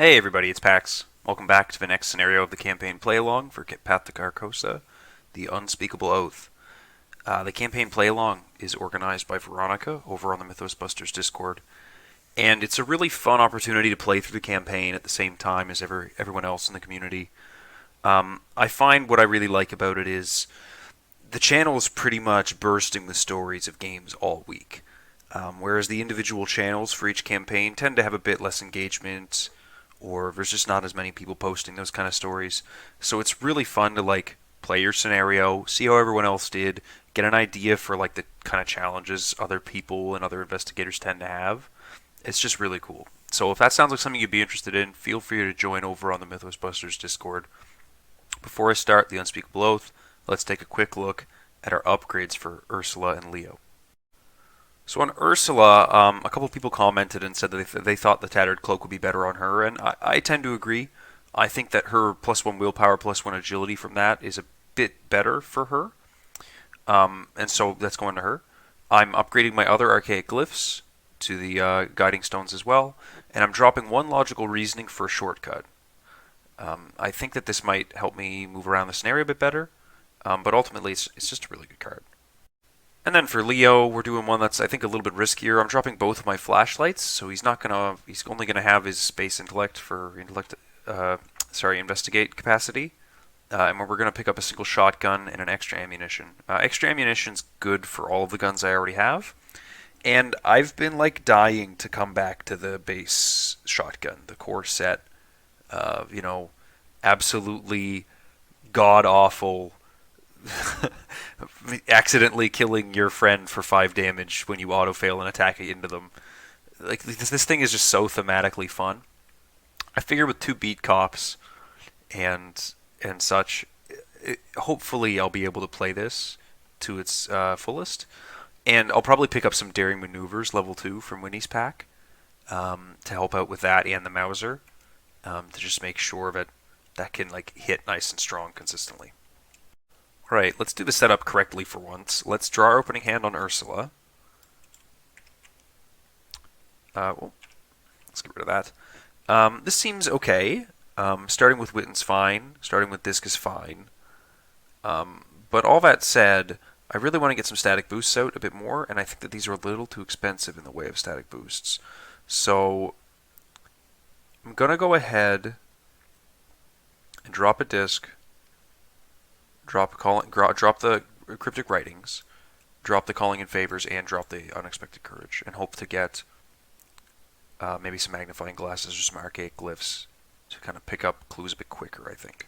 Hey everybody, it's Pax. Welcome back to the next scenario of the campaign play-along for Path to Carcosa, the Unspeakable Oath. The campaign play-along is organized by Veronica over on the Mythos Busters Discord, and it's a really fun opportunity to play through the campaign at the same time as everyone else in the community. I find what I really like about it is the channel is pretty much bursting with stories of games all week, whereas the individual channels for each campaign tend to have a bit less engagement, or there's just not as many people posting those kind of stories. So it's really fun to play your scenario, see how everyone else did, get an idea for the kind of challenges other people and other investigators tend to have. It's just really cool. So if that sounds like something you'd be interested in, feel free to join over on the Mythos Busters Discord. Before I start the Unspeakable Oath, let's take a quick look at our upgrades for Ursula and Leo. So on Ursula, a couple of people commented and said that they thought the Tattered Cloak would be better on her, and I tend to agree. I think that her +1 willpower, +1 agility from that is a bit better for her, and so that's going to her. I'm upgrading my other archaic glyphs to the guiding stones as well, and I'm dropping 1 logical reasoning for a shortcut. I think that this might help me move around the scenario a bit better, but ultimately it's just a really good card. And then for Leo, we're doing one that's I think a little bit riskier. I'm dropping both of my flashlights, so he's only gonna have his space intellect for investigate capacity, and we're gonna pick up a single shotgun and an extra ammunition. Extra ammunition's good for all of the guns I already have, and I've been dying to come back to the base shotgun, the core set. Absolutely god awful. Accidentally killing your friend for 5 damage when you auto-fail and attack into them. This thing is just so thematically fun. I figure with 2 beat cops and such, hopefully I'll be able to play this to its fullest. And I'll probably pick up some Daring Maneuvers level 2 from Winnie's pack to help out with that and the Mauser, to just make sure that can hit nice and strong consistently. Alright, let's do the setup correctly for once. Let's draw our opening hand on Ursula. Let's get rid of that. This seems okay. Starting with Witten's fine. Starting with Disc is fine. But all that said, I really want to get some static boosts out a bit more, and I think that these are a little too expensive in the way of static boosts. So I'm going to go ahead and drop a Disc. Drop the Cryptic Writings, drop the Calling in Favors, and drop the Unexpected Courage, and hope to get maybe some Magnifying Glasses or some Archaic Glyphs to kind of pick up clues a bit quicker, I think.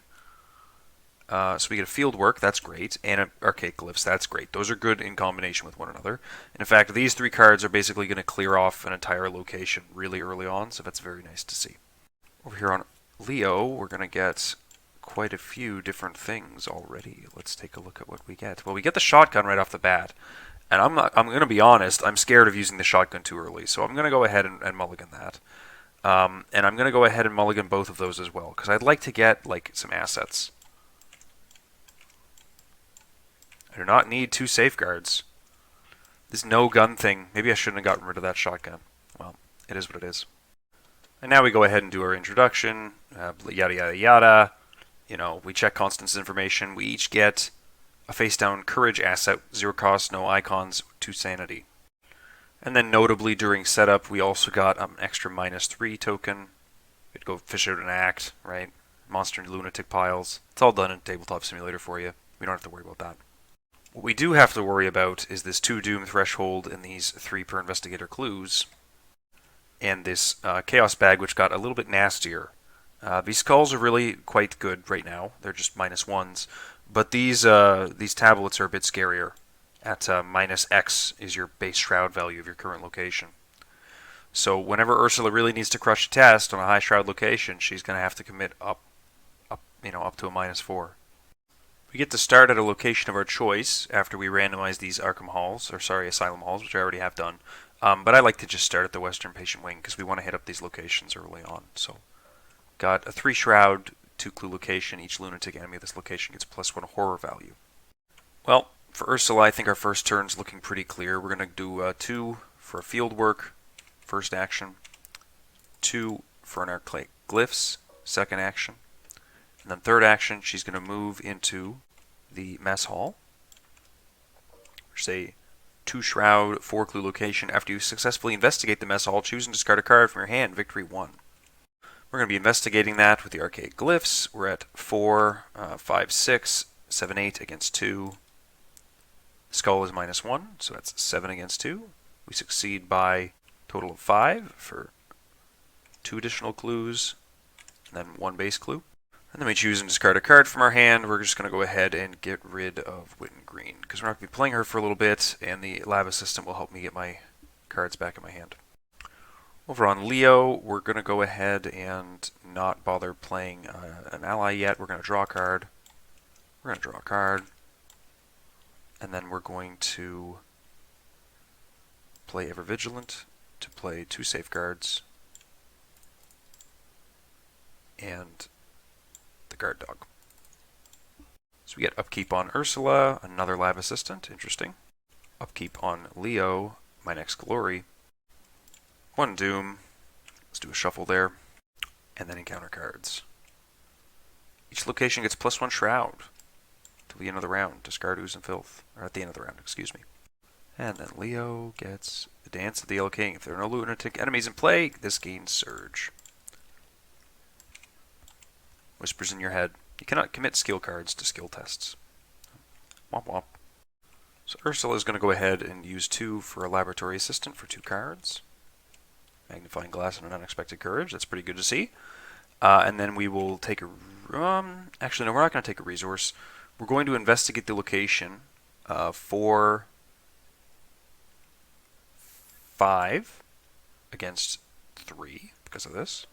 So we get a Field Work, that's great, and an Archaic Glyphs, that's great. Those are good in combination with one another. And in fact, these 3 cards are basically going to clear off an entire location really early on, so that's very nice to see. Over here on Leo, we're going to get quite a few different things already. Let's take a look at what we get. Well, we get the shotgun right off the bat, and I'm going to be honest, I'm scared of using the shotgun too early, so I'm going to go ahead and mulligan that. And I'm going to go ahead and mulligan both of those as well, because I'd like to get some assets. I do not need 2 safeguards. This no gun thing, maybe I shouldn't have gotten rid of that shotgun. Well, it is what it is. And now we go ahead and do our introduction, yada yada yada. We check Constance information. We each get a face-down Courage asset, 0 cost, no icons, 2 sanity. And then notably during setup, we also got an extra -3 token. We'd go fish out an act, right? Monster and lunatic piles. It's all done in Tabletop Simulator for you. We don't have to worry about that. What we do have to worry about is this 2 doom threshold and these 3 per investigator clues. And this chaos bag, which got a little bit nastier. These skulls are really quite good right now. They're just -1s. But these tablets are a bit scarier. At -X is your base shroud value of your current location. So whenever Ursula really needs to crush a test on a high shroud location, she's going to have to commit up to a -4. We get to start at a location of our choice after we randomize these Asylum halls, which I already have done. But I like to just start at the Western Patient Wing because we want to hit up these locations early on. So got a 3 shroud, 2 clue location. Each lunatic enemy of this location gets +1 horror value. Well, for Ursula, I think our first turn's looking pretty clear. We're going to do 2 for a field work, first action, 2 for an archaic glyphs, second action. And then third action, she's going to move into the mess hall. Say 2 shroud, 4 clue location. After you successfully investigate the mess hall, choose and discard a card from your hand. Victory 1. We're going to be investigating that with the archaic glyphs. We're at 4, 5, 6, 7, 8 against 2. Skull is -1, so that's 7 against 2. We succeed by a total of 5 for 2 additional clues, and then 1 base clue. And then we choose and discard a card from our hand. We're just going to go ahead and get rid of Witten Green, because we're not going to be playing her for a little bit, and the lab assistant will help me get my cards back in my hand. Over on Leo, we're going to go ahead and not bother playing an ally yet. We're going to draw a card. We're going to draw a card. And then we're going to play Ever Vigilant to play 2 safeguards and the guard dog. So we get Upkeep on Ursula, another lab assistant, interesting. Upkeep on Leo, my next glory. 1 Doom, let's do a shuffle there, and then encounter cards. Each location gets +1 Shroud till the end of the round. Discard Ooze and Filth, or at the end of the round, excuse me. And then Leo gets the Dance of the Yellow King. If there are no lunatic enemies in play, this gains Surge. Whispers in your head. You cannot commit skill cards to skill tests. Womp womp. So Ursula is going to go ahead and use 2 for a Laboratory Assistant for 2 cards. Magnifying Glass and an Unexpected Courage. That's pretty good to see. And then we will take a... actually, no, we're not going to take a resource. We're going to investigate the location for 5 against 3 because of this.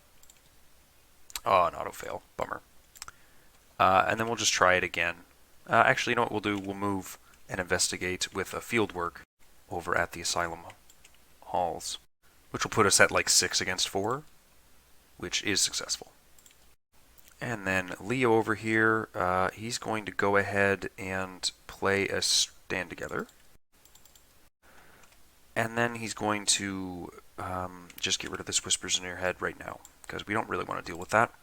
Oh, an auto-fail. Bummer. And then we'll just try it again. Actually, you know what we'll do? We'll move and investigate with a field work over at the Asylum Halls, which will put us at like 6 against 4, which is successful. And then Leo over here, he's going to go ahead and play a Stand Together. And then he's going to just get rid of this Whispers in Your Head right now, because we don't really want to deal with that.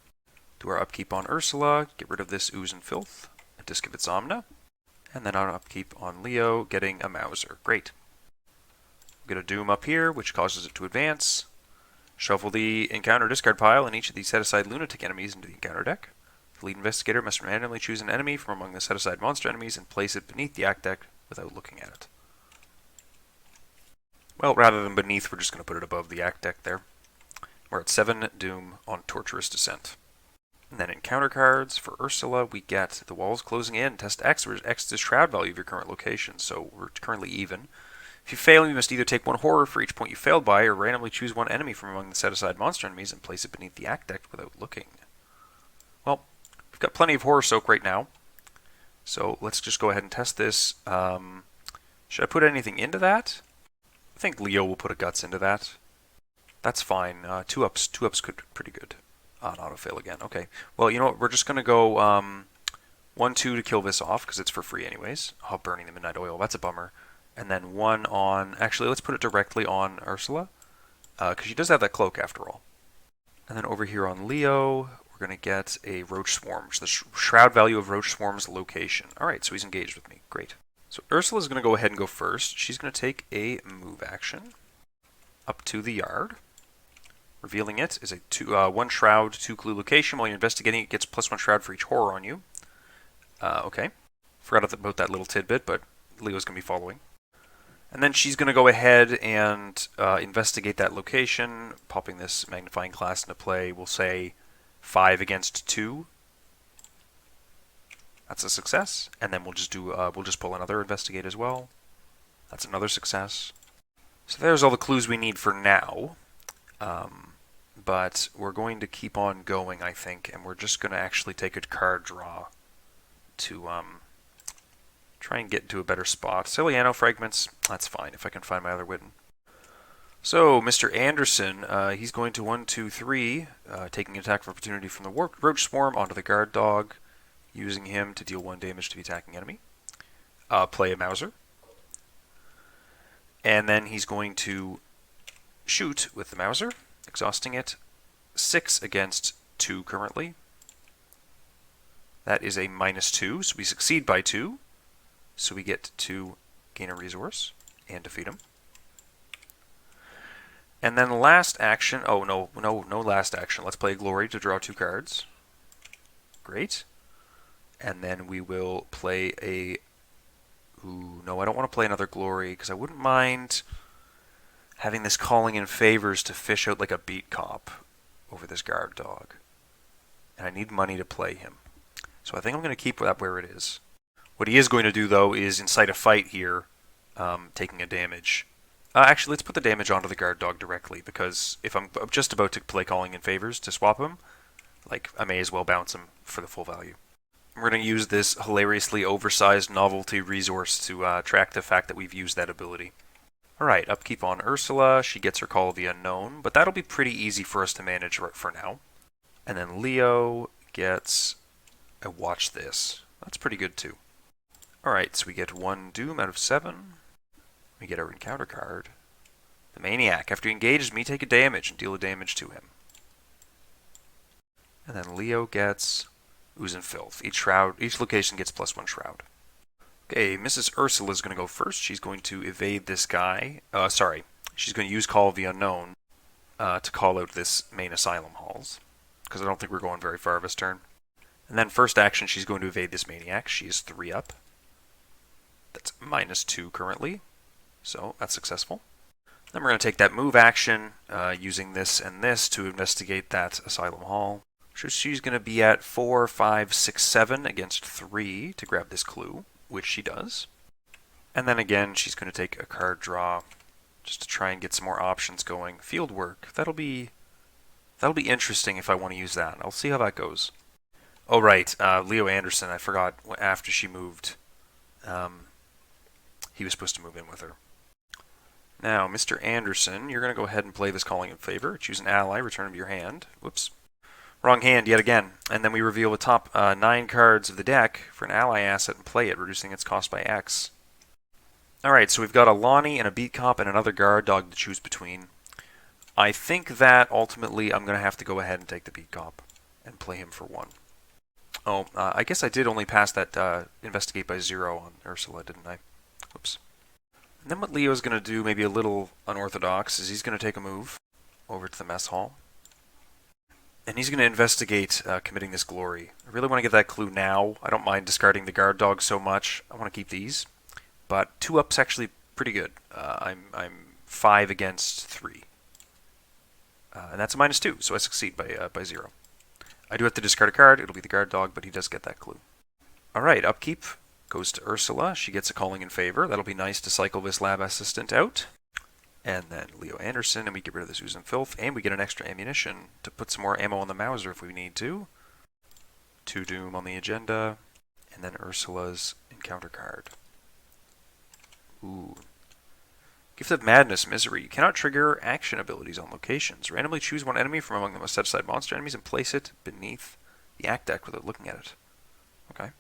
Do our Upkeep on Ursula, get rid of this Ooze and Filth, a Disc of its Omna, and then our Upkeep on Leo, getting a Mauser. Great. We'll get a Doom up here, which causes it to advance. Shuffle the encounter discard pile and each of these set-aside lunatic enemies into the encounter deck. The lead investigator must randomly choose an enemy from among the set-aside monster enemies and place it beneath the act deck without looking at it. Well, rather than beneath, we're just going to put it above the act deck there. We're at 7 Doom on Torturous Descent. And then encounter cards for Ursula, we get the walls closing in. Test X, where X is the shroud value of your current location, so we're currently even. If you fail, you must either take 1 horror for each point you failed by, or randomly choose 1 enemy from among the set-aside monster enemies and place it beneath the act deck without looking. Well, we've got plenty of horror soak right now, so let's just go ahead and test this. Should I put anything into that? I think Leo will put a Guts into that. That's fine. 2 ups could be pretty good. An auto-fail again. Okay. Well, you know what? We're just going to go 1-2 to kill this off, because it's for free anyways. Oh, burning the Midnight Oil. That's a bummer. And then 1 on... Actually, let's put it directly on Ursula, because she does have that cloak after all. And then over here on Leo, we're going to get a Roach Swarm, which is the shroud value of Roach Swarm's location. Alright, so he's engaged with me. Great. So Ursula's going to go ahead and go first. She's going to take a move action up to the yard. Revealing it is a 1 shroud, 2 clue location. While you're investigating, it gets +1 shroud for each horror on you. Okay. Forgot about that little tidbit, but Leo's going to be following. And then she's going to go ahead and investigate that location, popping this magnifying glass into play. We'll say 5 against 2. That's a success. And then we'll just do we'll just pull another investigate as well. That's another success. So there's all the clues we need for now. But we're going to keep on going, I think, and we're just going to actually take a card draw to try and get into a better spot. Ciliano Fragments, that's fine if I can find my other Witten. So, Mr. Anderson, he's going to 1, 2, 3, taking an attack of opportunity from the Warped Roach Swarm onto the guard dog, using him to deal 1 damage to the attacking enemy. Play a Mauser. And then he's going to shoot with the Mauser, exhausting it, -6 against 2 currently. That is a -2, so we succeed by 2. So we get to gain a resource and defeat him. And then last action, oh no last action. Let's play Glory to draw 2 cards. Great. And then we will play a... Ooh, no, I don't want to play another Glory, because I wouldn't mind having this calling in favors to fish out like a beat cop over this guard dog. And I need money to play him. So I think I'm going to keep that where it is. What he is going to do, though, is incite a fight here, taking a damage. Actually, let's put the damage onto the guard dog directly, because if I'm just about to play calling in favors to swap him, like, I may as well bounce him for the full value. We're going to use this hilariously oversized novelty resource to track the fact that we've used that ability. Alright, upkeep on Ursula. She gets her Call of the Unknown, but that'll be pretty easy for us to manage for now. And then Leo gets a Watch This. That's pretty good too. Alright, so we get 1 Doom out of 7. We get our encounter card. The Maniac. After he engages me, take a damage and deal a damage to him. And then Leo gets Ooze and Filth. Each location gets +1 shroud. Okay, Mrs. Ursula is going to go first. She's going to evade this guy. She's going to use Call of the Unknown to call out this main asylum halls, because I don't think we're going very far this turn. And then first action, she's going to evade this Maniac. She is 3 up. That's -2 currently, so that's successful. Then we're going to take that move action, using this and this to investigate that asylum hall. So she's going to be at 4, 5, 6, 7 against 3 to grab this clue, which she does. And then again, she's going to take a card draw just to try and get some more options going. Field work. That'll be interesting if I want to use that. I'll see how that goes. Oh right, Leo Anderson. I forgot after she moved. He was supposed to move in with her. Now, Mr. Anderson, you're going to go ahead and play this calling in favor. Choose an ally, return him to your hand. Whoops. Wrong hand yet again. And then we reveal the top 9 cards of the deck for an ally asset and play it, reducing its cost by X. Alright, so we've got a Lonnie and a Beat Cop and another guard dog to choose between. I think that ultimately I'm going to have to go ahead and take the Beat Cop and play him for 1. Oh, I guess I did only pass that investigate by 0 on Ursula, didn't I? Whoops. And then what Leo's going to do, maybe a little unorthodox, is he's going to take a move over to the mess hall. And he's going to investigate committing this Glory. I really want to get that clue now. I don't mind discarding the guard dog so much. I want to keep these. But 2 up's actually pretty good. I'm 5 against 3. And that's a -2, so I succeed by 0. I do have to discard a card. It'll be the guard dog, but he does get that clue. Alright, upkeep goes to Ursula. She gets a calling in favor. That'll be nice to cycle this lab assistant out. And then Leo Anderson, and we get rid of this Ooze and Filth, and we get an extra ammunition to put some more ammo on the Mauser if we need to. 2 Doom on the agenda, and then Ursula's encounter card. Ooh. Gift of Madness, Misery. You cannot trigger action abilities on locations. Randomly choose one enemy from among the most set-aside monster enemies and place it beneath the act deck without looking at it. Okay.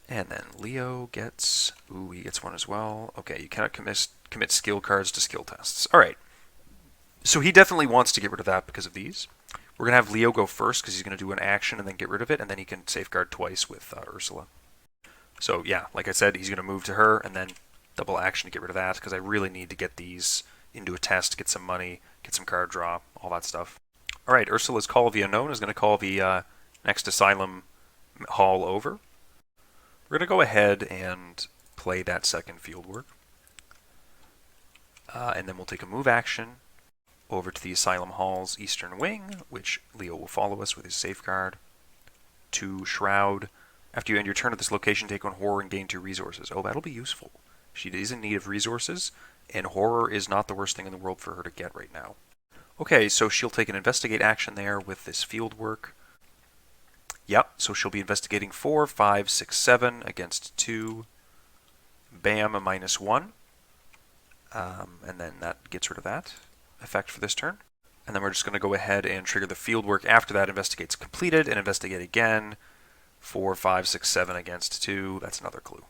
And then Leo gets... Ooh, he gets 1 as well. Okay, you cannot commit skill cards to skill tests. Alright. So he definitely wants to get rid of that because of these. We're going to have Leo go first because he's going to do an action and then get rid of it, and then he can safeguard twice with Ursula. So yeah, like I said, he's going to move to her and then double action to get rid of that, because I really need to get these into a test, get some money, get some card draw, all that stuff. Alright, Ursula's Call of the Unknown is going to call the next Asylum Hall over. We're going to go ahead and play that second field work. And then we'll take a move action over to the Asylum Hall's Eastern Wing, which Leo will follow us with his safeguard. 2 Shroud. After you end your turn at this location, take 1 Horror and gain 2 resources. Oh, that'll be useful. She is in need of resources, and Horror is not the worst thing in the world for her to get right now. Okay, so she'll take an investigate action there with this field work. Yep, so she'll be investigating 4, 5, 6, 7 against 2. Bam, a -1. And then that gets rid of that effect for this turn. And then we're just going to go ahead and trigger the field work after that investigate's completed, and investigate again. 4, 5, 6, 7 against 2. That's another clue.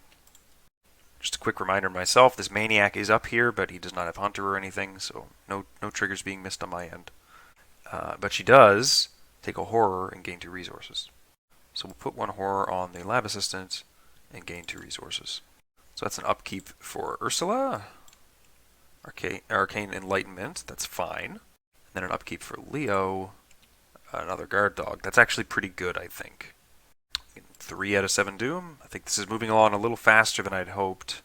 Just a quick reminder to myself, this Maniac is up here, but he does not have Hunter or anything, so no triggers being missed on my end. But she does take a horror and gain 2 resources. So we'll put 1 horror on the lab assistant and gain 2 resources. So that's an upkeep for Ursula. Arcane Enlightenment, that's fine. And then an upkeep for Leo, another guard dog. That's actually pretty good, I think. 3 out of 7 Doom. I think this is moving along a little faster than I'd hoped.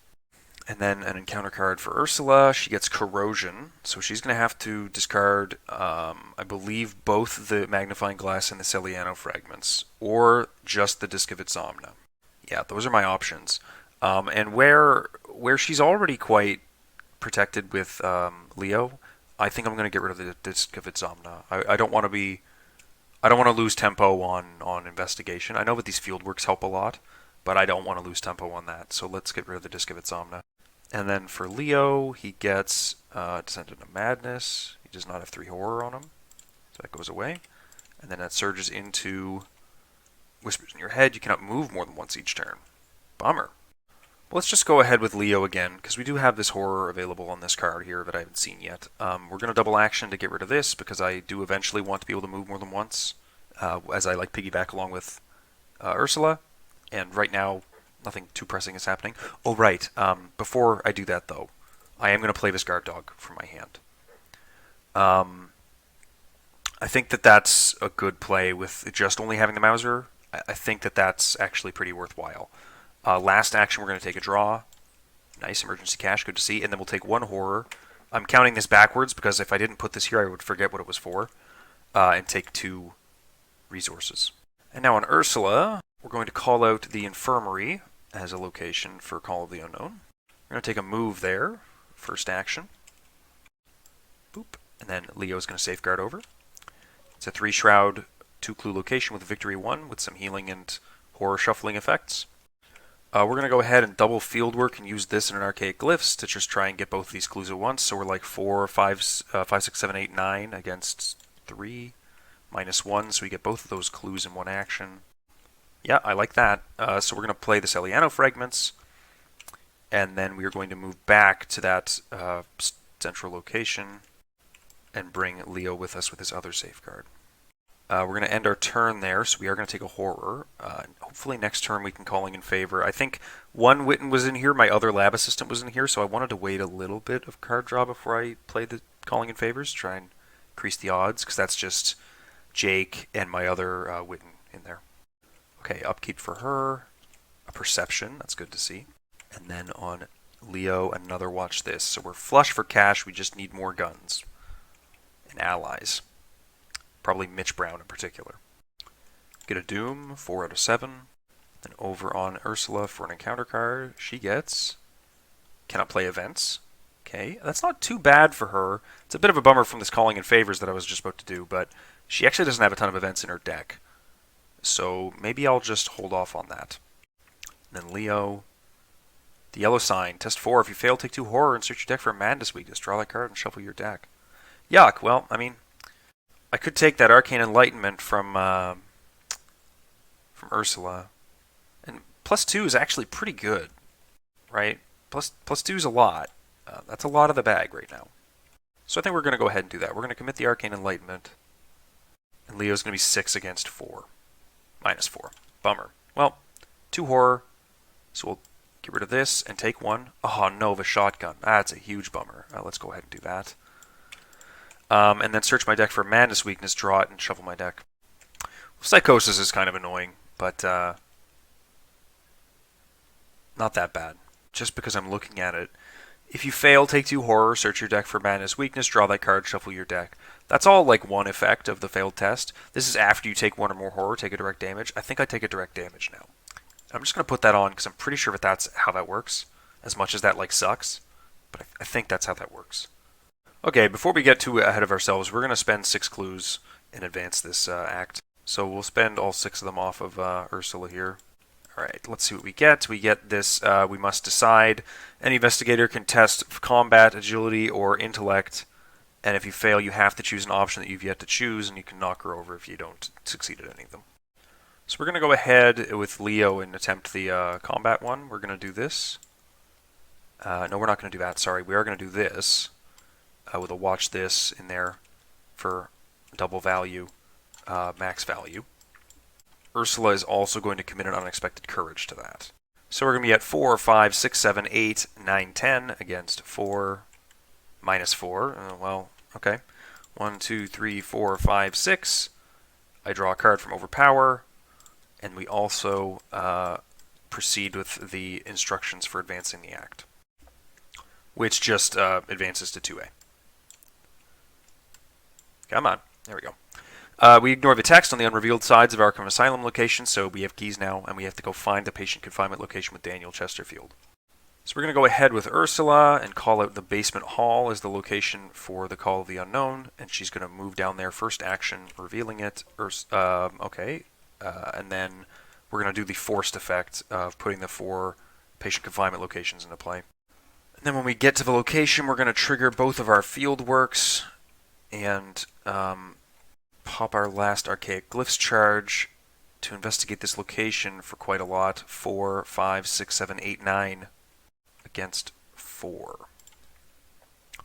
And then an encounter card for Ursula. She gets Corrosion, so she's going to have to discard, I believe, both the Magnifying Glass and the Celiano Fragments, or just the Disc of Insomnia. Yeah, those are my options. And where she's already quite protected with Leo, I think I'm going to get rid of the Disc of Insomnia. I don't want to lose tempo on Investigation. I know that these field works help a lot, but I don't want to lose tempo on that. So let's get rid of the Disc of Insomnia. And then for Leo, he gets Descent into Madness. He does not have 3 horror on him, so that goes away. And then that surges into Whispers in Your Head. You cannot move more than once each turn. Bummer. Well, let's just go ahead with Leo again, because we do have this horror available on this card here that I haven't seen yet. We're going to double action to get rid of this, because I do eventually want to be able to move more than once, as I like piggyback along with Ursula. And right now, nothing too pressing is happening. Oh, right. Before I do that, though, I am going to play this guard dog from my hand. I think that that's a good play with just only having the Mauser. I think that that's actually pretty worthwhile. Last action, we're going to take a draw. Nice emergency cash, good to see. And then we'll take 1 horror. I'm counting this backwards because if I didn't put this here, I would forget what it was for. And take 2 resources. And now on Ursula, we're going to call out the Infirmary as a location for Call of the Unknown. We're going to take a move there, first action. Boop. And then Leo's going to safeguard over. It's a 3 shroud, 2 clue location with Victory 1 with some healing and horror shuffling effects. We're going to go ahead and double fieldwork and use this in an Archaic Glyphs to just try and get both of these clues at once. So we're like 4, 5, 6, 7, 8, 9 against 3, -1, so we get both of those clues in 1 action. Yeah, I like that. So we're going to play the Celiano Fragments, and then we are going to move back to that central location and bring Leo with us with his other safeguard. We're going to end our turn there, so we are going to take a horror. Hopefully next turn we can Calling in Favor. I think 1 Witten was in here, my other lab assistant was in here, so I wanted to wait a little bit of card draw before I played the Calling in Favors, try and increase the odds, because that's just Jake and my other Witten in there. Okay, upkeep for her, a Perception, that's good to see. And then on Leo, another Watch This. So we're flush for cash, we just need more guns and allies. Probably Mitch Brown in particular. Get a Doom, 4 out of 7. Then over on Ursula for an encounter card, she gets Cannot Play Events. Okay, that's not too bad for her. It's a bit of a bummer from this Calling in Favors that I was just about to do, but she actually doesn't have a ton of events in her deck. So maybe I'll just hold off on that. And then Leo, the Yellow Sign, test 4. If you fail, take 2 horror and search your deck for a Madness Weakness. Draw that card and shuffle your deck. Yuck. Well, I mean, I could take that Arcane Enlightenment from Ursula, and +2 is actually pretty good, right? Plus 2 is a lot. That's a lot of the bag right now. So I think we're going to go ahead and do that. We're going to commit the Arcane Enlightenment, and Leo's going to be 6 against 4. -4. Bummer. Well, 2 horror, so we'll get rid of this and take 1. Oh, Nova Shotgun. That's a huge bummer. Let's go ahead and do that. And then search my deck for Madness Weakness, draw it, and shuffle my deck. Psychosis is kind of annoying, but not that bad. Just because I'm looking at it. If you fail, take 2 horror, search your deck for Madness Weakness, draw that card, shuffle your deck. That's all like 1 effect of the failed test. This is after you take 1 or more horror, take a direct damage. I think I take a direct damage now. I'm just going to put that on because I'm pretty sure that that's how that works. As much as that like sucks, but I think that's how that works. Okay, before we get too ahead of ourselves, we're going to spend 6 clues and advance this act. So we'll spend all 6 of them off of Ursula here. Alright, let's see what we get. We get this, we must decide. Any investigator can test combat, agility, or intellect. And if you fail, you have to choose an option that you've yet to choose, and you can knock her over if you don't succeed at any of them. So we're going to go ahead with Leo and attempt the combat one. We're going to do this. No, we're not going to do that, sorry. We are going to do this with a Watch This in there for double value, max value. Ursula is also going to commit an unexpected courage to that. So we're going to be at 4, 5, 6, 7, 8, 9, 10 against 4, minus 4. Well, okay. 1, 2, 3, 4, 5, 6. I draw a card from Overpower, and we also proceed with the instructions for advancing the act, which just advances to 2A. Come on. There we go. We ignore the text on the unrevealed sides of Arkham Asylum location, so we have keys now, and we have to go find the patient confinement location with Daniel Chesterfield. So we're going to go ahead with Ursula and call out the basement hall as the location for the Call of the Unknown, and she's going to move down there, first action, revealing it. And then we're going to do the forced effect of putting the 4 patient confinement locations into play. And then when we get to the location, we're going to trigger both of our field works and pop our last archaic glyphs charge to investigate this location for quite a lot. 4, 5, 6, 7, 8, 9 against 4.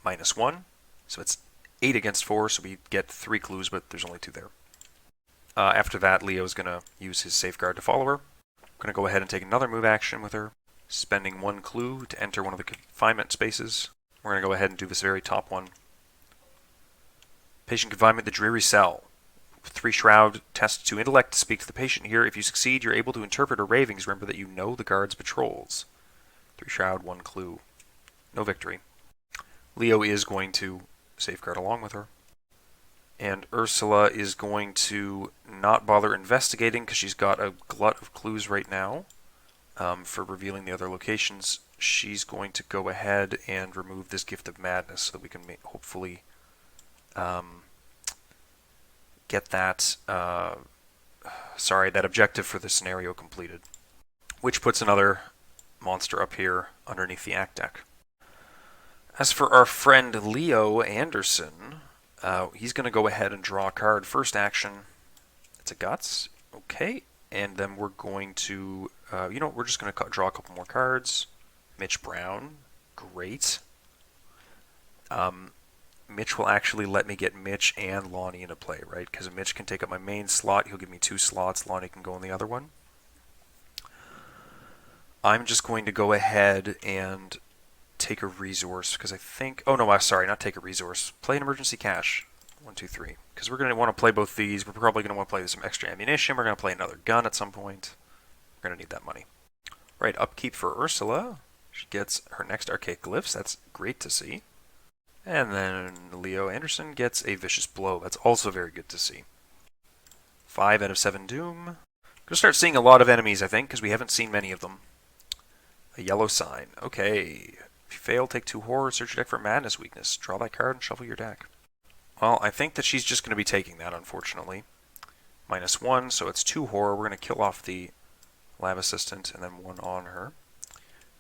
Minus 1. So it's 8 against 4, so we get 3 clues, but there's only 2 there. After that, Leo's going to use his safeguard to follow her. I'm going to go ahead and take another move action with her, spending 1 clue to enter one of the confinement spaces. We're going to go ahead and do this very top one. Patient confinement, the dreary cell. 3 shroud, test to intellect to speak to the patient here. If you succeed, you're able to interpret her ravings. Remember that you know the guard's patrols. 3 shroud, 1 clue. No victory. Leo is going to safeguard along with her. And Ursula is going to not bother investigating because she's got a glut of clues right now for revealing the other locations. She's going to go ahead and remove this Gift of Madness so that we can hopefully get that that objective for the scenario completed, which puts another monster up here underneath the act deck. As for our friend Leo Anderson, he's going to go ahead and draw a card. First action, it's a Guts, okay, and then we're going to, we're just going to draw a couple more cards. Mitch Brown, great. Mitch will actually let me get Mitch and Lonnie into play, right? Because Mitch can take up my main slot. He'll give me 2 slots. Lonnie can go in the other one. I'm just going to go ahead and take a resource because I think... Oh, no, sorry, not take a resource. Play an emergency cache. 1, 2, 3. Because we're going to want to play both these. We're probably going to want to play some extra ammunition. We're going to play another gun at some point. We're going to need that money. Right, upkeep for Ursula. She gets her next archaic glyphs. That's great to see. And then Leo Anderson gets a Vicious Blow. That's also very good to see. 5 out of 7 Doom. Going to start seeing a lot of enemies, I think, because we haven't seen many of them. A yellow sign. Okay. If you fail, take 2 horror, search your deck for Madness weakness. Draw that card and shuffle your deck. Well, I think that she's just going to be taking that, unfortunately. Minus 1, so it's 2 horror. We're going to kill off the Lab Assistant and then 1 on her.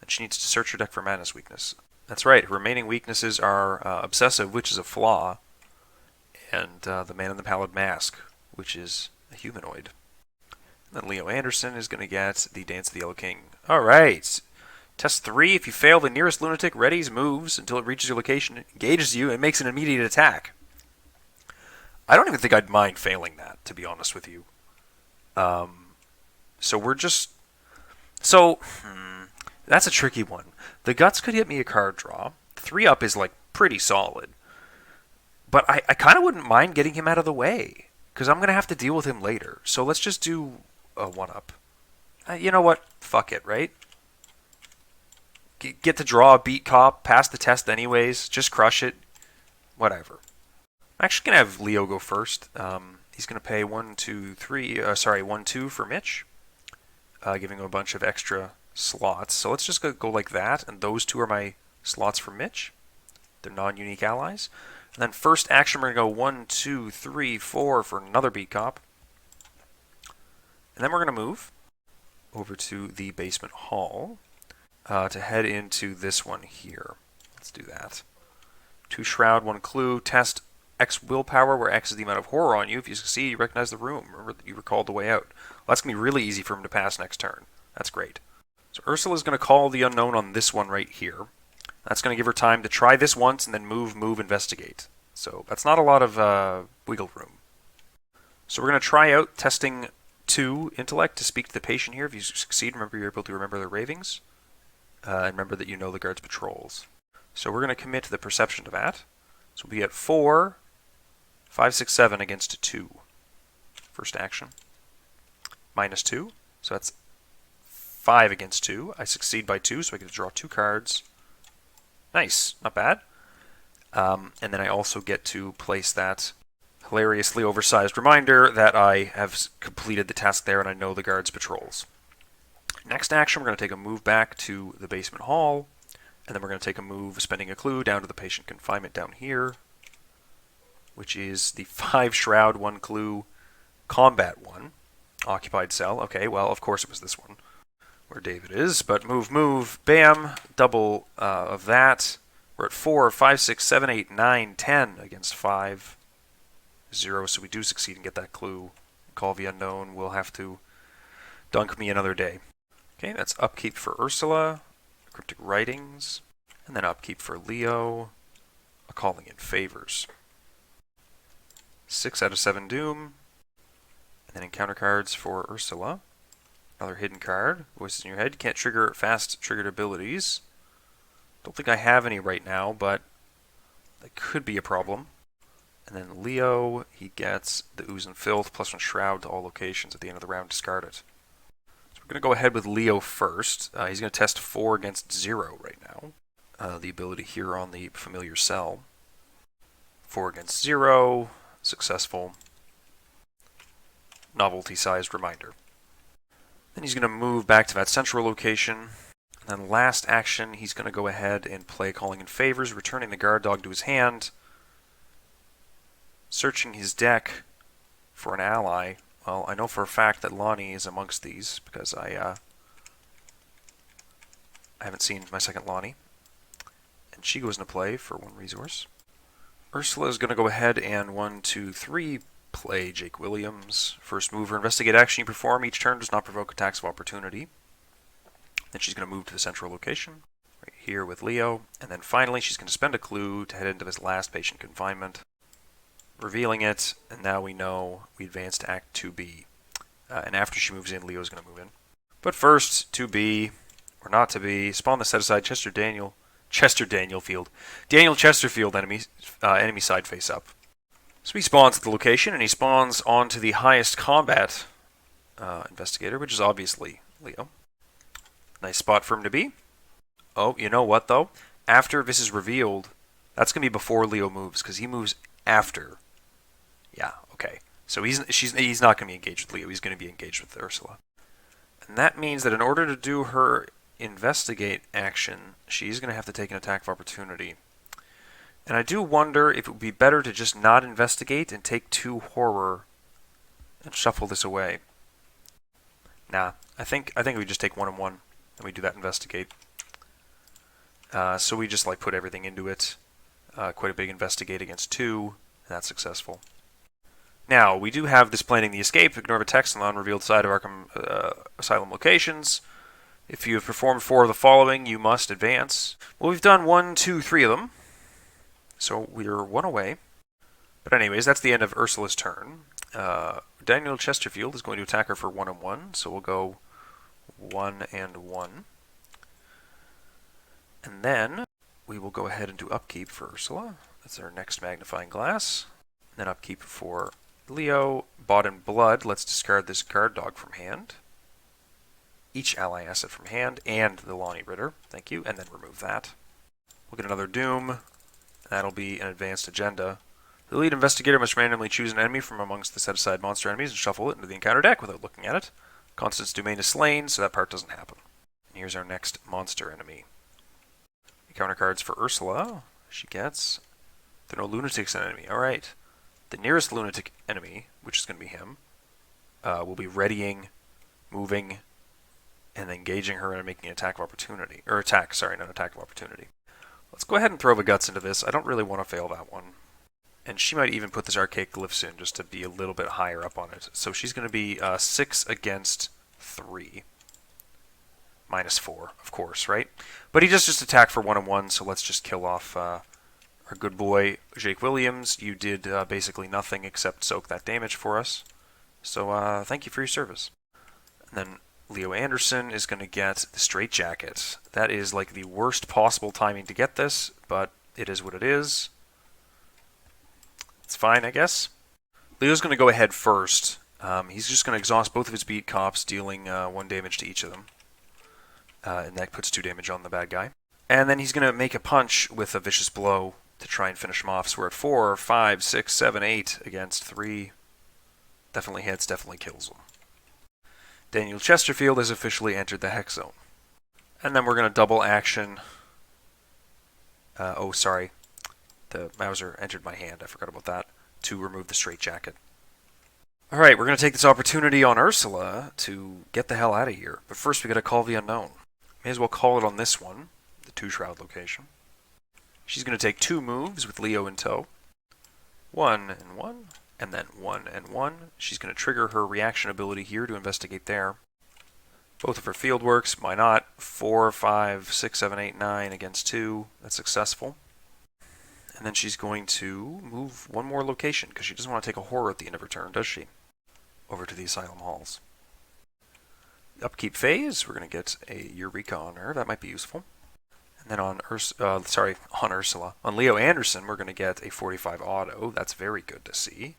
And she needs to search her deck for Madness weakness. That's right. Her remaining weaknesses are Obsessive, which is a flaw, and the Man in the Pallid Mask, which is a humanoid. And then Leo Anderson is going to get the Dance of the Yellow King. All right. Test 3. If you fail, the nearest lunatic readies moves until it reaches your location, engages you, and makes an immediate attack. I don't even think I'd mind failing that, to be honest with you. So we're just... that's a tricky one. The Guts could get me a card draw. 3 up is, like, pretty solid. But I kind of wouldn't mind getting him out of the way, because I'm going to have to deal with him later. So let's just do a 1 up. You know what? Fuck it, right? Get to draw a beat cop, pass the test anyways, just crush it. Whatever. I'm actually going to have Leo go first. He's going to pay 1, 2 for Mitch, giving him a bunch of extra slots. So let's just go like that, and those 2 are my slots for Mitch. They're non-unique allies. And then first action, we're going to go 1, 2, 3, 4 for another beat cop. And then we're going to move over to the basement hall to head into this one here. Let's do that. 2 shroud, 1 clue. Test X willpower, where X is the amount of horror on you. If you succeed, you recognize the room. Remember that you recalled the way out. Well, that's going to be really easy for him to pass next turn. That's great. So Ursula's going to call the unknown on this one right here. That's going to give her time to try this once and then move, investigate. So that's not a lot of wiggle room. So we're going to try out testing 2 intellect to speak to the patient here. If you succeed, remember you're able to remember their ravings. And remember that you know the guard's patrols. So we're going to commit the perception to that. So we'll be at 4, 5, 6, 7 against 2. First action. -2. So that's 5 against 2. I succeed by 2, so I get to draw 2 cards. Nice. Not bad. And then I also get to place that hilariously oversized reminder that I have completed the task there and I know the guard's patrols. Next action, we're going to take a move back to the basement hall, and then we're going to take a move, spending a clue, down to the patient confinement down here, which is the 5 shroud, 1 clue, combat 1, occupied cell. Okay, well, of course it was this one where David is, but move, bam, double of that. We're at 4, 5, 6, 7, 8, 9, 10 against 5, 0, so we do succeed and get that clue. Call the unknown will have to dunk me another day. Okay, that's Upkeep for Ursula, Cryptic Writings, and then Upkeep for Leo, a Calling in Favors. 6 out of 7 Doom, and then encounter cards for Ursula. Another hidden card, Voices in Your Head, can't trigger fast triggered abilities. Don't think I have any right now, but that could be a problem. And then Leo, he gets the Ooze and Filth, +1 Shroud to all locations at the end of the round, discard it. We're going to go ahead with Leo first. He's going to test 4 against 0 right now. The ability here on the familiar cell. 4 against 0, successful. Novelty-sized reminder. Then he's going to move back to that central location. And then last action, he's going to go ahead and play Calling in Favors, returning the guard dog to his hand. Searching his deck for an ally. Well, I know for a fact that Lonnie is amongst these, because I haven't seen my second Lonnie. And she goes into play for 1 resource. Ursula is going to go ahead and 1, 2, 3 play Jake Williams. First mover, investigate action you perform each turn does not provoke attacks of opportunity. Then she's going to move to the central location, right here with Leo. And then finally, she's going to spend a clue to head into this last patient confinement. Revealing it, and now we know we advance to Act 2B. And after she moves in, Leo's going to move in. But first, 2B, or not to be, spawn the set-aside Daniel Chesterfield enemy side face up. So he spawns at the location, and he spawns onto the highest combat investigator, which is obviously Leo. Nice spot for him to be. Oh, you know what, though? After this is revealed, that's going to be before Leo moves, because he moves after. Yeah, okay. So he's not going to be engaged with Leo. He's going to be engaged with Ursula. And that means that in order to do her investigate action, she's going to have to take an attack of opportunity. And I do wonder if it would be better to just not investigate and take 2 horror and shuffle this away. Nah, I think we just take 1 and 1 and we do that investigate. So we just put everything into it. Quite a big investigate against 2, and that's successful. Now, we do have this planning the escape. Ignore the text on the unrevealed side of Arkham Asylum locations. If you have performed 4 of the following, you must advance. Well, we've done 1, 2, 3 of them. So we're 1 away. But anyways, that's the end of Ursula's turn. Daniel Chesterfield is going to attack her for 1 and 1. So we'll go 1 and 1. And then we will go ahead and do Upkeep for Ursula. That's our next magnifying glass. Then Upkeep for Leo. Bought in Blood. Let's discard this guard dog from hand. Each ally asset from hand, and the Lonnie Ritter. Thank you. And then remove that. We'll get another Doom. That'll be an advanced agenda. The lead investigator must randomly choose an enemy from amongst the set-aside monster enemies and shuffle it into the encounter deck without looking at it. Constance Domain is slain, so that part doesn't happen. And here's our next monster enemy. Encounter cards for Ursula. She gets... There are no lunatics in enemy. Alright. The nearest lunatic enemy, which is going to be him, will be readying, moving, and engaging her and making an attack of opportunity. Or attack, sorry, not attack of opportunity. Let's go ahead and throw the guts into this. I don't really want to fail that one. And she might even put this archaic glyphs in just to be a little bit higher up on it. So she's going to be 6 against 3. -4, of course, right? But he just attacked for 1 and 1, so let's just kill off our Our good boy Jake Williams, you did basically nothing except soak that damage for us. So thank you for your service. And then Leo Anderson is going to get the Straight Jacket. That is like the worst possible timing to get this, but it is what it is. It's fine, I guess. Leo's going to go ahead first. He's just going to exhaust both of his beat cops, dealing 1 damage to each of them. And that puts 2 damage on the bad guy. And then he's going to make a punch with a Vicious Blow to try and finish him off. So we're at 4, 5, 6, 7, 8 against 3. Definitely hits, definitely kills him. Daniel Chesterfield has officially entered the Hex Zone. And then we're going to double action. Oh, sorry. The Mauser entered my hand. I forgot about that. To remove the Straight Jacket. Alright, we're going to take this opportunity on Ursula to get the hell out of here. But first we got to call the Unknown. May as well call it on this one, the 2-shroud location. She's going to take 2 moves with Leo in tow. 1 and 1, and then 1 and 1. She's going to trigger her reaction ability here to investigate there. Both of her field works, why not? 4, 5, 6, 7, 8, 9 against 2. That's successful. And then she's going to move 1 more location, because she doesn't want to take a horror at the end of her turn, does she? Over to the Asylum Halls. Upkeep Phase, we're going to get a Eureka on her. That might be useful. And then on Ursula. On Leo Anderson, we're going to get a 45 auto. That's very good to see.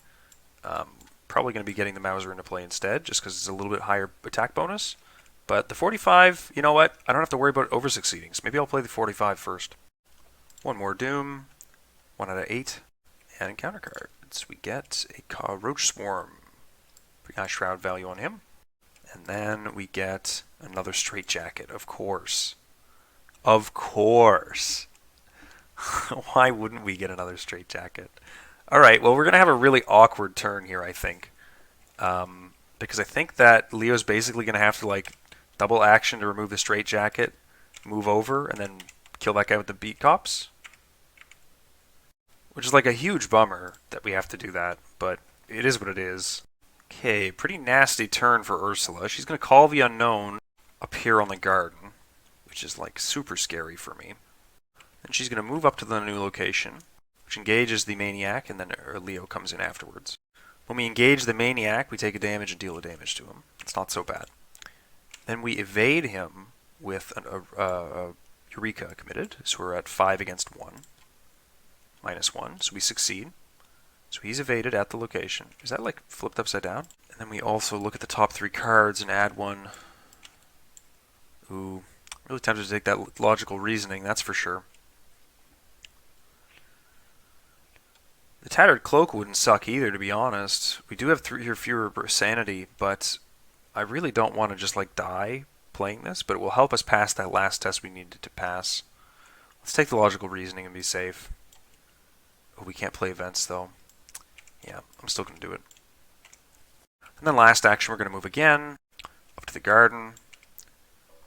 Probably going to be getting the Mauser into play instead, just because it's a little bit higher attack bonus. But the 45, you know what? I don't have to worry about over-succeeding, so maybe I'll play the 45 first. 1 more Doom. 1 out of 8. And in counter cards, we get a Roach Swarm. Pretty high Shroud value on him. And then we get another Straight Jacket, of course. Of course. Why wouldn't we get another Straight Jacket? Alright, well, we're going to have a really awkward turn here, I think. Because I think that Leo's basically going to have to, like, double action to remove the Straight Jacket, move over, and then kill that guy with the beat cops. Which is like a huge bummer that we have to do that, but it is what it is. Okay, pretty nasty turn for Ursula. She's going to call the Unknown up here on the garden, which is like super scary for me. And she's going to move up to the new location, which engages the Maniac, and then Leo comes in afterwards. When we engage the Maniac, we take a damage and deal a damage to him. It's not so bad. Then we evade him with a Eureka committed, so we're at 5 against 1. -1, so we succeed. So he's evaded at the location. Is that like flipped upside down? And then we also look at the top 3 cards and add 1. Ooh, really tempted to take that logical reasoning, that's for sure. The Tattered Cloak wouldn't suck either, to be honest. We do have 3 or fewer sanity, but I really don't want to just like die playing this, but it will help us pass that last test we needed to pass. Let's take the logical reasoning and be safe. Oh, we can't play events, though. Yeah, I'm still going to do it. And then last action, we're going to move again up to the garden.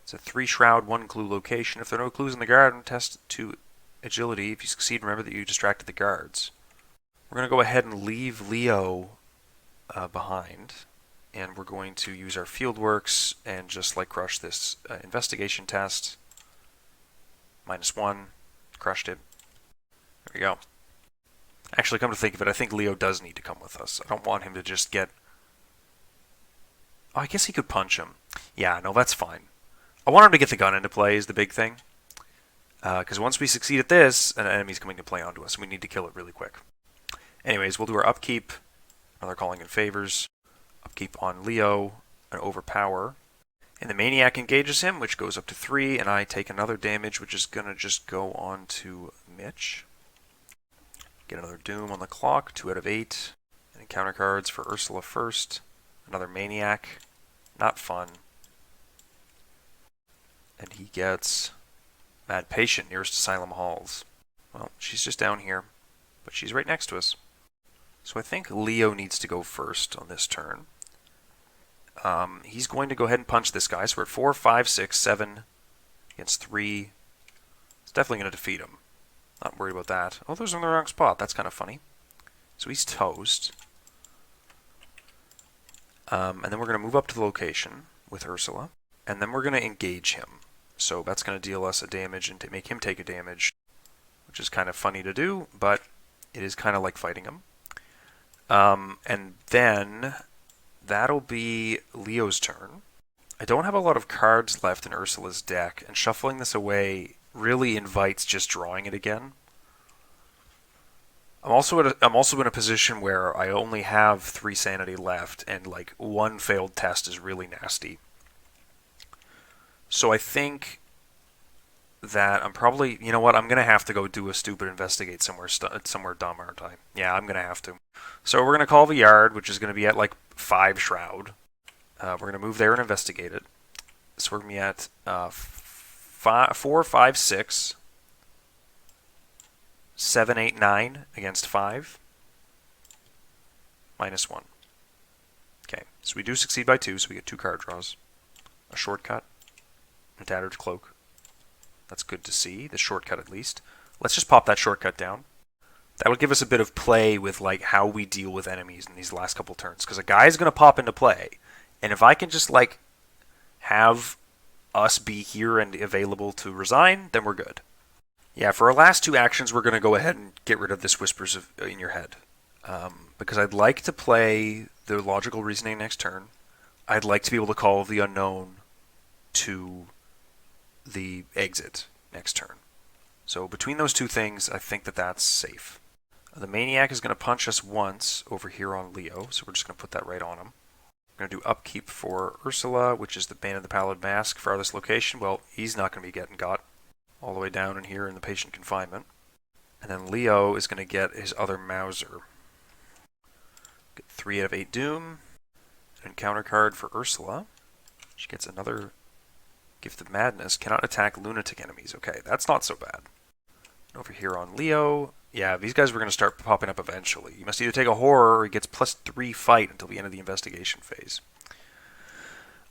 It's a 3-shroud, 1-clue location. If there are no clues in the garden, test to agility. If you succeed, remember that you distracted the guards. We're going to go ahead and leave Leo behind. And we're going to use our field works and just like crush this investigation test. -1. Crushed it. There we go. Actually, come to think of it, I think Leo does need to come with us. I don't want him to just get... Oh, I guess he could punch him. Yeah, no, that's fine. I want him to get the gun into play is the big thing. Because once we succeed at this, an enemy's coming to play onto us, and we need to kill it really quick. Anyways, we'll do our upkeep. Another calling in favors. Upkeep on Leo. An overpower. And the Maniac engages him, which goes up to 3, and I take another damage, which is going to just go on to Mitch. Get another Doom on the clock, 2 out of 8. And encounter cards for Ursula first. Another Maniac. Not fun. And he gets Mad Patient, nearest Asylum Halls. Well, she's just down here, but she's right next to us. So I think Leo needs to go first on this turn. He's going to go ahead and punch this guy. So we're at 4, 5, 6, 7 against 3. It's definitely going to defeat him. Not worried about that. Oh, those are in the wrong spot. That's kind of funny. So he's toast. And then we're going to move up to the location with Ursula. And then we're going to engage him. So that's going to deal us a damage and to make him take a damage, which is kind of funny to do, but it is kind of like fighting him. And then that'll be Leo's turn. I don't have a lot of cards left in Ursula's deck, and shuffling this away really invites just drawing it again. I'm also in a position where I only have 3 sanity left, and like 1 failed test is really nasty. So I think that I'm probably, you know what, I'm gonna have to go do a stupid investigate somewhere dumb, aren't I? Yeah, I'm gonna have to. So we're gonna call the yard, which is gonna be at like 5 shroud. We're gonna move there and investigate it. So we're gonna be at 4, 5, 6. 7, 8, 9 against 5. -1. Okay, so we do succeed by 2, so we get 2 card draws. A shortcut. A tattered cloak. That's good to see, the shortcut at least. Let's just pop that shortcut down. That'll give us a bit of play with like how we deal with enemies in these last couple turns, because a guy's going to pop into play, and if I can just like have us be here and available to resign, then we're good. Yeah, for our last 2 actions, we're going to go ahead and get rid of this Whispers in your head. Because I'd like to play the Logical Reasoning next turn. I'd like to be able to call the Unknown to the Exit next turn. So between those 2 things, I think that that's safe. The Maniac is going to punch us once over here on Leo, so we're just going to put that right on him. We're going to do Upkeep for Ursula, which is the Bane of the Pallid Mask. Farthest location, well, he's not going to be getting got. All the way down in here in the patient confinement. And then Leo is going to get his other Mauser. Get 3 out of 8 Doom. An encounter card for Ursula. She gets another Gift of Madness. Cannot attack lunatic enemies. Okay, that's not so bad. Over here on Leo. Yeah, these guys were going to start popping up eventually. You must either take a horror or he gets +3 fight until the end of the investigation phase.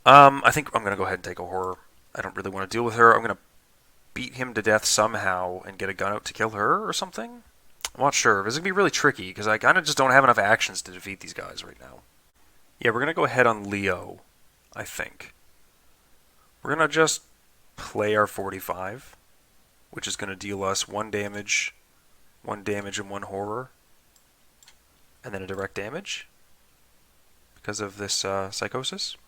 I think I'm going to go ahead and take a horror. I don't really want to deal with her. I'm going to beat him to death somehow and get a gun out to kill her or something? I'm not sure. This is going to be really tricky because I kind of just don't have enough actions to defeat these guys right now. Yeah, we're going to go ahead on Leo, I think. We're going to just play our 45, which is going to deal us 1 damage, 1 damage and 1 horror, and then a direct damage because of this psychosis.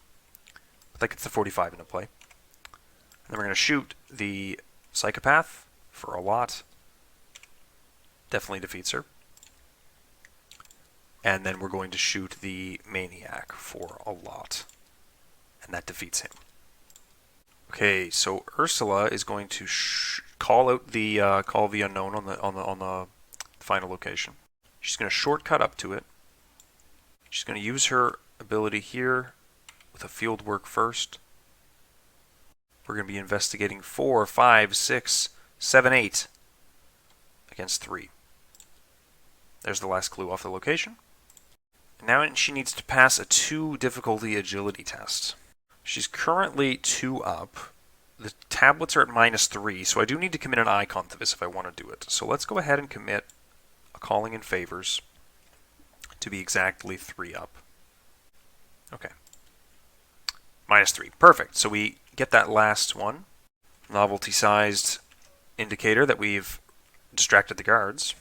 But that gets the 45 into play. And then we're going to shoot the Psychopath for a lot. Definitely defeats her. And then we're going to shoot the Maniac for a lot. And that defeats him. Okay, so Ursula is going to call out the call the Unknown on the final location. She's going to shortcut up to it. She's going to use her ability here with a field work first. We're going to be investigating 4, 5, 6, 7, 8 against 3. There's the last clue off the location. Now she needs to pass a 2 difficulty agility test. She's currently 2 up. The tablets are at -3, so I do need to commit an icon to this if I want to do it. So let's go ahead and commit a Calling in Favors to be exactly 3 up. Okay. -3. Perfect. So we get that last one. Novelty-sized indicator that we've distracted the guards.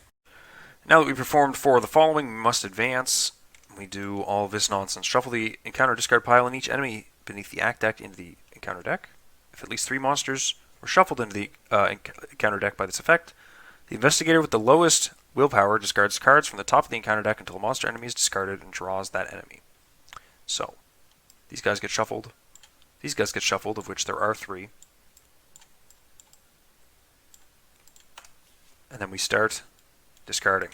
Now that we've performed 4 of the following, we must advance. We do all this nonsense. Shuffle the encounter discard pile and each enemy beneath the act deck into the encounter deck. If at least 3 monsters were shuffled into the encounter deck by this effect, the investigator with the lowest willpower discards cards from the top of the encounter deck until a monster enemy is discarded and draws that enemy. So, these guys get shuffled. These guys get shuffled, of which there are 3. And then we start discarding.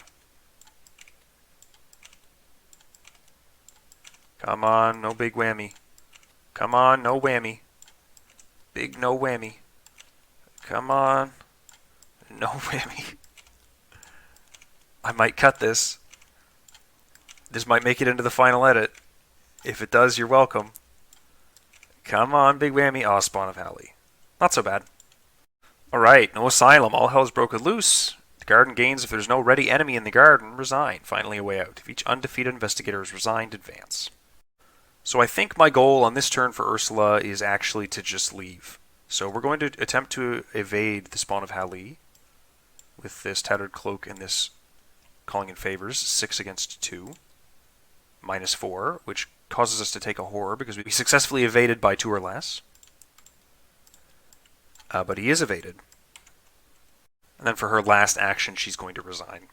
Come on, no big whammy. Come on, no whammy. Big no whammy. Come on. No whammy. I might cut this. This might make it into the final edit. If it does, you're welcome. Come on, big whammy. Oh, Spawn of Halley. Not so bad. Alright, no asylum. All hell's broken loose. The garden gains if there's no ready enemy in the garden. Resign. Finally a way out. If each undefeated investigator is resigned, advance. So I think my goal on this turn for Ursula is actually to just leave. So we're going to attempt to evade the Spawn of Halley. with this Tattered Cloak and this Calling in Favors, 6 against 2, -4, which causes us to take a horror because we successfully evaded by 2 or less. But he is evaded. And then for her last action, she's going to resign.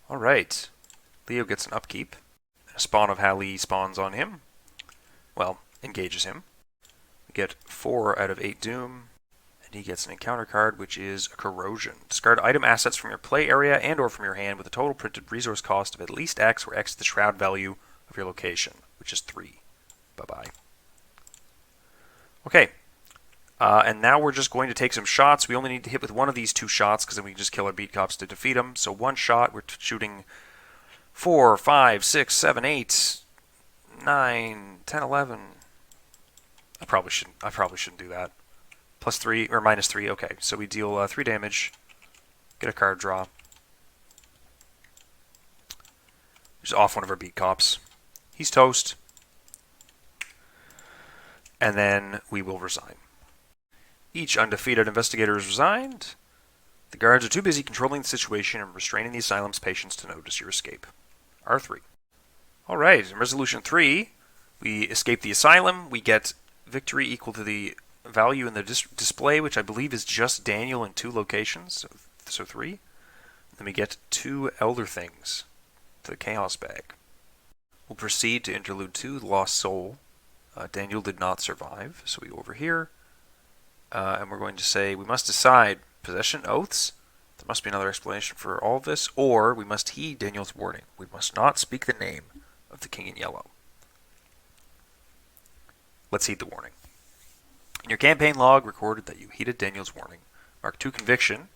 Alright. Leo gets an upkeep. A spawn of Hallie spawns on him. Well, engages him. We get 4 out of 8 Doom. And he gets an encounter card, which is a Corrosion. Discard item assets from your play area and or from your hand with a total printed resource cost of at least X, where X is the shroud value of your location, which is 3. Bye-bye. Okay. And now we're just going to take some shots. We only need to hit with one of these 2 shots, because then we can just kill our beat cops to defeat them. So 1 shot, we're shooting 4, 5, 6, 7, 8, 9, 10, 11. I probably shouldn't do that. +3 or -3. Okay, so we deal 3 damage. Get a card draw. Just off one of our beat cops. He's toast. And then we will resign. Each undefeated investigator is resigned. The guards are too busy controlling the situation and restraining the asylum's patients to notice your escape. R3. Alright, in Resolution 3, we escape the asylum. We get victory equal to the value in the display, which I believe is just Daniel in 2 locations, so 3. Then we get 2 Elder Things to the Chaos Bag. We'll proceed to Interlude 2, The Lost Soul. Daniel did not survive, so we go over here. And we're going to say we must decide possession oaths. There must be another explanation for all of this, or we must heed Daniel's warning. We must not speak the name of the King in Yellow. Let's heed the warning. In your campaign log, recorded that you heeded Daniel's warning. Mark 2 Conviction.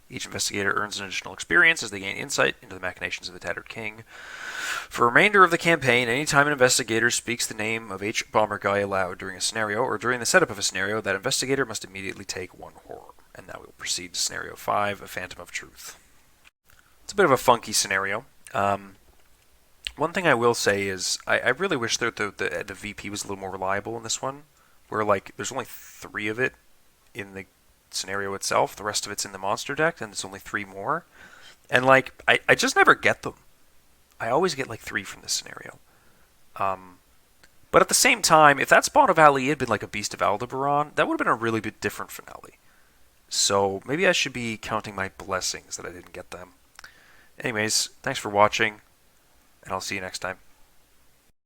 Each investigator earns an additional experience as they gain insight into the machinations of the Tattered King. For the remainder of the campaign, anytime an investigator speaks the name of H. Bomber Guy aloud during a scenario or during the setup of a scenario, that investigator must immediately take 1 horror. And now we will proceed to Scenario 5, A Phantom of Truth. It's a bit of a funky scenario. One thing I will say is I really wish that the VP was a little more reliable in this one, where like there's only 3 of it in the scenario itself, the rest of it's in the monster deck, and there's only 3 more. And like I just never get them. I always get like 3 from this scenario. But at the same time, if that spawn of Ali had been like a Beast of Aldebaran, that would have been a really bit different finale. So maybe I should be counting my blessings that I didn't get them. Anyways, thanks for watching, and I'll see you next time.